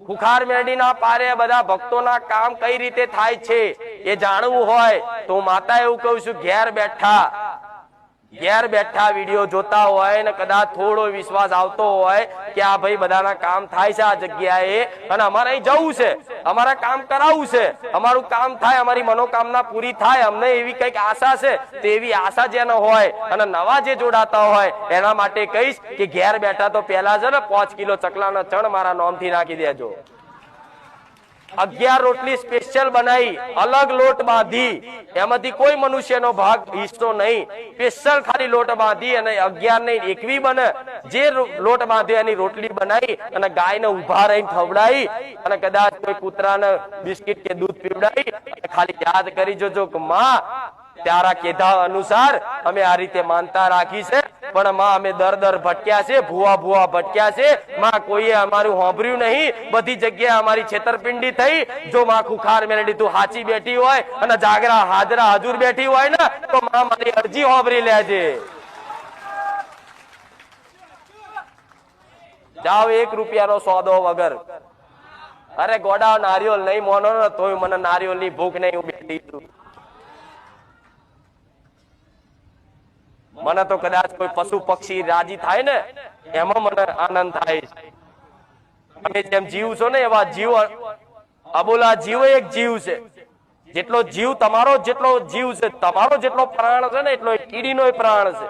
ખુખાર મેરડીના પારે બધા ભક્તોના કામ કઈ રીતે થાય છે એ જાણવું હોય તો માતા એવું કહું છું, ઘેર બેઠા વિડીયો જોતા હોય ને કદાચ થોડો વિશ્વાસ આવતો હોય કે આ ભાઈ બધાના કામ થાય છે આ જગ્યાએ અને અમારે અહીં જવું છે, અમારે કામ કરાવવું છે, અમારું કામ થાય, અમારી મનોકામના પૂરી થાય, અમને એવી કઈક આશા છે, તો એવી આશા જેનો હોય અને નવા જે જોડાતા હોય એના માટે કહીશ કે ઘેર બેઠા તો પહેલા છે ને 5 કિલો ચકલાનો ચણ મારા નામથી નાખી દેજો। 11 રોટલી સ્પેશિયલ બનાવી, અલગ લોટ બાંધી, એમાંથી કોઈ મનુષ્યનો ભાગ હિસ્સો નહીં, સ્પેશિયલ ખાલી લોટ બાંધી અને 11 નહીં 21 બને, જે લોટ બાંધે એની રોટલી બનાવી અને ગાયને ઉભા રહીને ખવડાવી અને કદાચ કોઈ કૂતરાને બિસ્કિટ કે દૂધ પીવડાવી, ખાલી યાદ કરી જોજો કે માં તારા કીધા અનુસાર અમે આ રીતે માનતા રાખી છે, પણ માં અમે દર ભટક્યા છે, ભૂવા ભટક્યા છે, માં કોઈએ અમારું સાંભળ્યું નહીં, બધી જગ્યાએ અમારી છેતરપિંડી થઈ। જો માં ખુખાર મેરડી તું સાચી બેઠી હોય અને જાગરા હાજરા હજુર બેઠી હોય ને તો માં મારી અરજી સાંભળી લેજે। જાઓ 1 રૂપિયાનો સોદો વગર, અરે ગોડા નારિયેળ નહીં મોનો ને તોય મને નારિયેળની ભૂખ નહીં, હું બેઠી છું। મને તો કદાચ કોઈ પશુ પક્ષી રાજી થાય ને એમાં મને આનંદ થાય છે। તમે જેમ જીવ છો ને એવા જીવ, અબોલા જીવ એક જીવ છે, જેટલો જીવ તમારો જેટલો જીવ છે, તમારો જેટલો પ્રાણ છે ને એટલો કીડીનો પ્રાણ છે।